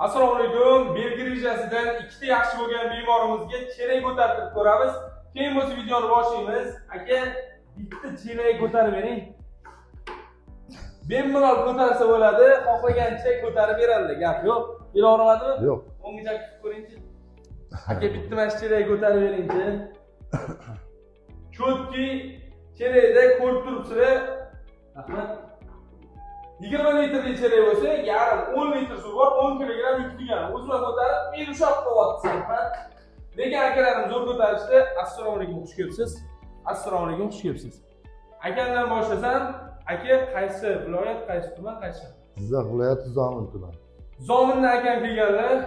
Assalomu alaykum. Belgi rejasidan ikkita yaxshi bo'lgan bemorimizga chelak ko'tarib ko'ramiz. Keyin bo'lsa videoni boshlaymiz. Aka, bitta chelak ko'tarib bering. Bemalol ko'tarsa bo'ladi, xohlagancha ko'tarib beradi. Gap yo'q. Bera olamadimi? Yo'q. O'ngga ko'ringchi. Aka, bitta mana chelak ko'tarib beringchi. Chotki chelakda ko'rib turibsizlar. Rahmat. 20 litrli chelak bo'lsa, yarim 10 litr suv bor, 10 kilogramm yuk tugan. O'zimga ko'tarib, men ushlab qo'yapman. Lekin akalarim zo'r ko'tarishdi. Assalomu alaykum, xush kelibsiz. Assalomu alaykum, xush kelibsiz. Akamdan boshlasam, aka qaysi viloyat, qaysi tuman, qaysi? Jizzax viloyati Zomin tumani. Zominni akam kelganlar,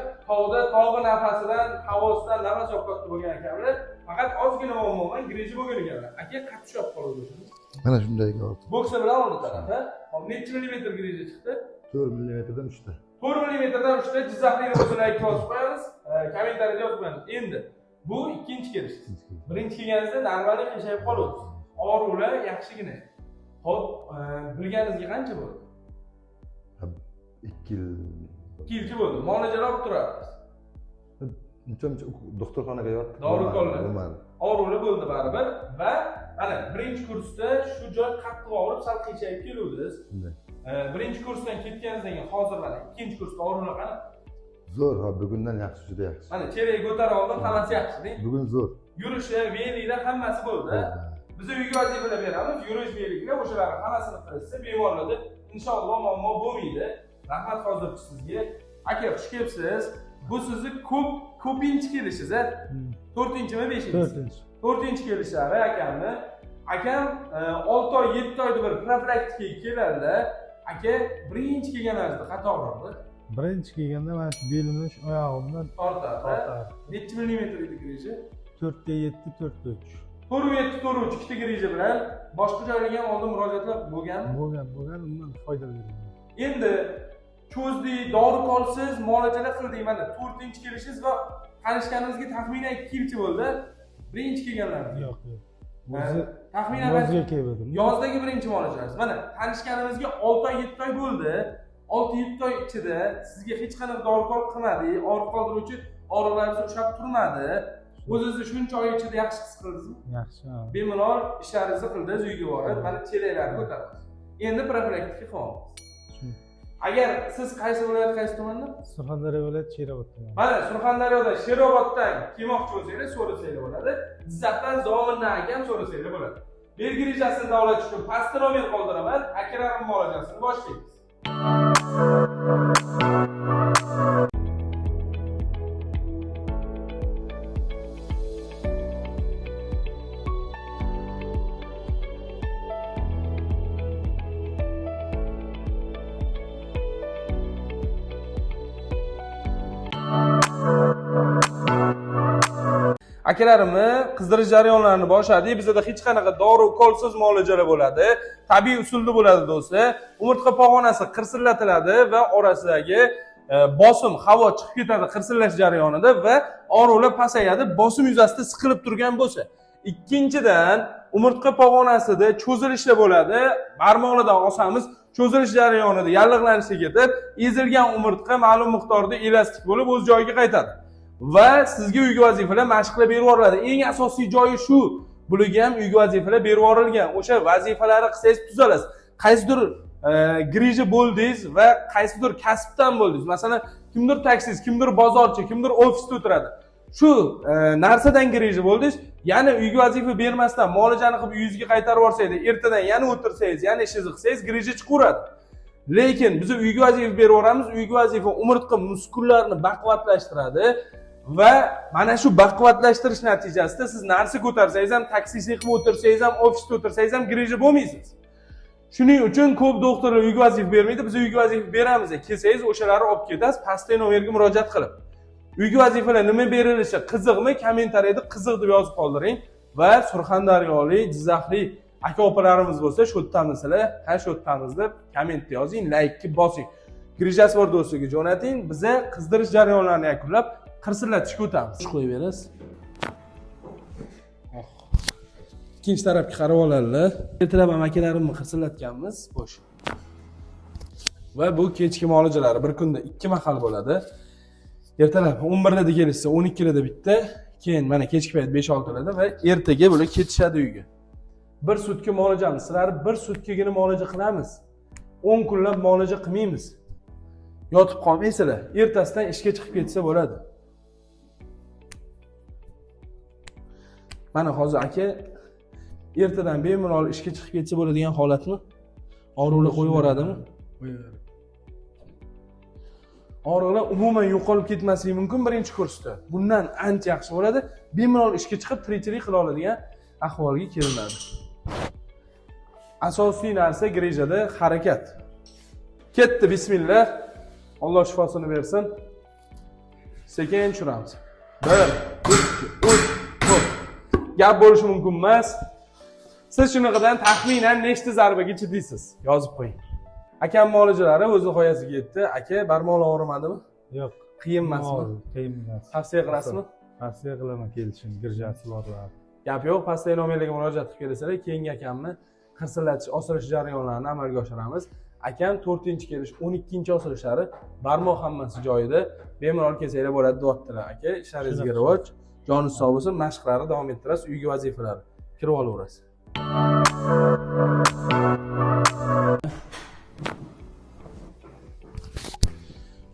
tog'i nafasidan, havosidan nafas olib bo'lgan akamlar. Faqat ozgina muammo bilan greji bo'lgan ekanlar. Aka qattiq ushlab qoldi o'shani. Mana shunday oldi. Boksa bilan oldi tarafi. Hop, necha millimetr greji chiqdi? 4 millimetrdan 3 ta. 4 millimetrdan 3 ta Jizzaxlik o'zini aytib qo'yamiz. Kommentariyada yozib qo'yamiz. Endi bu ikkinchi kelish. Birinchi kelganingizda normalniy qiyshayib qoldi. Og'riqlar yaxshigina. Hop, bilganingizga qancha bo'ldi? 2 yil. 2 yilcha bo'ldi. Muolajalar olib turasiz. Uncha doktorxonaga yotdi. Dorikorlar. Og'riqlar bo'ldi baribir va mana birinchi kursda shu joy qattiq og'rib, sal qiyshayib keluvdingiz. Shunday. Birinchi kursdan ketganingizdan keyin hozir mana ikkinchi kursda og'riqlar qanaqa? Zo'r, ha bugundan yaxshi, juda yaxshi. Mana chelak ko'tarib oldim, hammasi yaxshi-da. Bugun zo'r. Yurishi, veliklar hammasi bo'ldi. Biz uyga vazifalar beramiz, yurish veliklar o'shalarni hammasini qilsa bemorlarda inshaalloh muammo bo'lmaydi. Rahmat hozircha sizga. Aka, xush kelibsiz. Bu sizni ko'pinchi kelishingiz, a? 4-mi, 5-mi? 4-chi kelishlari akamni. Akam 6 oy, 7 oyda bir profilaktikaga keladi. Aka, birinchi kelganingizda qatoqroqdi. Birinchi kelganda mana shu belimni shu oyog'imdan tortadi. Necha millimetr edi greji? 4 ga 7, 4 ga 3. 4-7, 4-3 ikkita greji bilan boshqa joylarga ham oldin murojaatlar bo'lganmi? Bo'lgan, undan foyda berdim. Endi cho'zdik, dori qolsiz, muolajalar qildik. Mana 4-chi kelishingiz va tanishganimizga taxminan 2 yilcha bo'ldi. Birinchi kelganlarmi? Yo'q. Taxminan yozga keldim. Yozdagi birinchi muolajangiz. Mana tanishganimizga 6 oy, 7 oy bo'ldi. 6-7 oy ichida sizga hech qanday dorikorlik qilmadik, og'riq qoldiruvchi og'riqlaringiz ushlab turmadi. O'zingizni shuncha oy ichida yaxshi his qildingizmi? Yaxshi. Bemalol ishlaringizni qildingiz, uyga borib, mana chelaklarni ko'tarasiz. Endi profilaktika qilamiz. Agar siz qaysi viloyat, qaysi tumandan? Surxondaryo viloyati Sherobod tumani. Mana Surxondaryoda Sheroboddan kelmoqchi bo'lsangiz, so'rasanglar bo'ladi. Jizzaxdan Zomindan akam so'rasanglar bo'ladi. Belgi rejasini davlat uchun pastda nomer qoldiraman, akalarim muolajasini boshlaymiz. Akalarimni qizdirish jarayonlarini boshladik. Bizda hech qanaqa dori ukolsiz muolajalar bo'ladi. Tabiiy usulda bo'ladi do'stlar. Umurtqa pog'onasi qirsillatiladi va orasidagi bosim, havo chiqib ketadi qirsillash jarayonida va og'riqlar pasayadi, bosim yuzasida siqilib turgan bo'lsa. Ikkinchidan, umurtqa pog'onasida cho'zilishlar bo'ladi. Barmoqlardan olsamiz, cho'zilish jarayonida yallig'lanishga ketib, ezilgan umurtqa ma'lum miqdorda elastik bo'lib o'z joyiga qaytadi. Va sizga uyga vazifalar mashqlar berib yuboriladi. Eng asosiy joyi shu. Bularga ham uyga vazifalar berib yuborilgan. O'sha vazifalarni qilsangiz tuzalasiz. Qaysidir greji bo'ldingiz va qaysidir kasbdan bo'ldingiz. Masalan, kimdir taksist, kimdir bozorchi, kimdir ofisda o'tiradi. Shu narsadan greji bo'ldingiz, ya'ni uyga vazifa bermasdan muolajani qilib uyingizga qaytarib yuborsangiz, ertadan yana o'tirsangiz, yana ishingizni qilsangiz, greji chiqaveradi. Lekin biz uyga vazifa berib yuboramiz. Uyga vazifa umurtqa muskullarini baquvvatlashtiradi. Va mana shu baquvvatlashtirish natijasida siz narsa ko'tarsangiz ham, taksistlik qilib o'tirsangiz ham, ofisda o'tirsangiz ham greji bo'lmaysiz. Shuning uchun ko'p doktorlar uyga vazifa bermaydi. Biz uyga vazifa beramiz. Kelsangiz o'shalarni olib ketasiz, pastdagi nomerga murojaat qilib. Uyga vazifalar nima berilishi qiziqmi? Kommentariyada qiziq deb yozib qoldiring va surxondaryolik, jizzaxlik aka-opalarimiz bo'lsa, shu yerdamisizlar, ha shu yerdamiz deb kommentda yozing, like bosing. Grejasi bor do'stlarga jo'nating. Biza qizdirish jarayonlarini yakunlab qirsillatishga o'tamiz. Qo'yib berasiz. Ikkinchi tarafga qarab oladilar. Ertalab ham akalarimni qirsillatganmiz, bo'sh. va bu kechki muolajalari bir kunda 2 mahal bo'ladi. Ertalab 11 da kelishsa 12 da bitta, keyin mana kechki payt 5-6 da va ertaga bular ketishadi uyga. Bir sutka muolajamiz. Sizlar bir sutkagina muolaja qilamiz. 10 kunlab muolaja qilmaymiz. Yotib qolmaysizlar. Ertasidan ishga chiqib ketsa bo'ladi. Mana hozir aka ertadan bemalol ishga chiqib ketsa bo'ladigan holatmi? Og'riqlar qo'yib yuboradimi? Qo'yaveradi. Og'riqlar umuman yo'qolib ketmasligi mumkin birinchi kursda. Bundan ancha yaxshi bo'ladi. Bemalol ishga chiqib tirikchilik qila oladigan ahvolga kelinadi. Asosiy narsa grejada harakat. Ketdi, bismillah. Alloh shifosini bersin. Sekin tushiramiz. 1, 2, 3, 4. Gap bo'lishi mumkin emas. Siz shunaqadan taxminan nechta zarbaga chidaysiz? Yozib qo'ying. Akam muolajalari o'z nihoyasiga yetdi. Aka, barmoqlar og'rimadimi? Yo'q. Qiyin emasmi? Qiyin emas. Tavsiya qilasizmi? Tavsiya qilaman kelishim, girjasi borlar. Gap yo'q, pastdagi nomerlarga murojaat qilib kelasizlar. Keyingi akamni qirsillatish, osilish jarayonlarini amalga oshiramiz. Akam 4-kelish, 12-osilishlari barmoq hammasi joyida. Bemalol kelsanglar bo'ladi, deyaptilar. Aka, ishlaringizga rivoj, joningiz sog' bo'lsin, mashqlarni davom ettirasiz, uyga vazifalar kirib olaverasiz.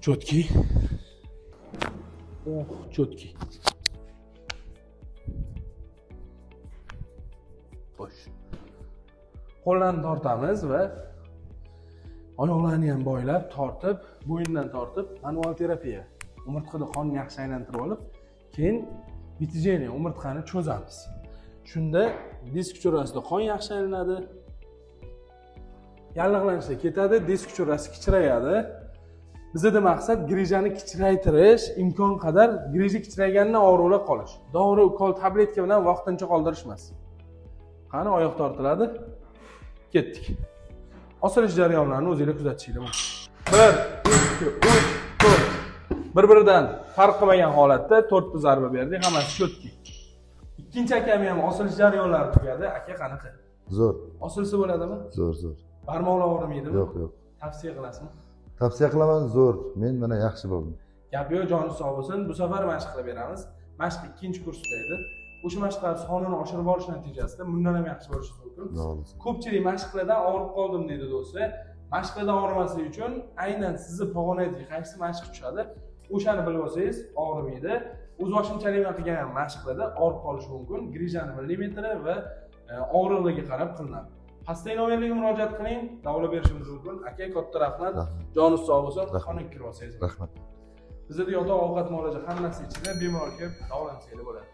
Cho'tki. Cho'tki. Xo'sh. Qo'llarni tortamiz va oyoqlarni ham boylab, tortib, bo'yindan tortib, manual terapiya. Umurtqada qonni yaxshi aylantirib olib, keyin vitijeniya, umurtqani cho'zamiz. Shunda disk cho'rasida qon yaxshi aylanadi. Yallig'lanishda ketadi, disk cho'rasi kichrayadi. Bizda maqsad grejani kichraytirish, imkon qadar greja kichraygandan og'riqlar qolish. Dori, ukol, tabletka bilan vaqtincha qoldirish emas. Qani oyoq tortiladi. Ketdik. Osilish jarayonlarini o'zingizlar kuzatishingiz mumkin. 1, 2, 3, 4. Bir-biridan farq qilmagan holatda 4 ta zarba berdik, hammasi cho'tki. Ikkinchi akam ham osilish jarayonlari tugadi. Aka qanaqa? Zo'r. Osilsa bo'ladimi? Zo'r, zo'r. Barmoqlar og'rimaydimi? Yo'q, yo'q. Tavsiya qilasizmi? Tavsiya qilaman, zo'r. Men mana yaxshi bo'ldim. Gap yo'q, joningiz sog' bo'lsin. Bu safar mashq qilib beramiz. Mashq 2-kursda edi. O'sha mashqlar sonini oshirib borish natijasida bundan ham yaxshi bo'lishi mumkin. Ko'pchilik mashqlardan og'rib qoldim deydi do'stlar. Mashqlardan og'rimasligi uchun aynan sizni pog'onangiz qaysi mashq tushadi, o'shani bilib olsangiz og'rimaydi. O'zboshimchalik qilgan mashqlarda og'rib qolishi mumkin. Grejani millimetri va og'riqligiga qarab qilinadi. Pastdagi nomerlarga murojaat qiling, davolab berishimiz mumkin. Aka, katta rahmat. Joningiz sog' bo'lsin. Xonaga kirib olsangiz. Rahmat. Bizda yotoq ovqat muolaja hammasi ichida bemalol kelib davolansangiz bo'ladi.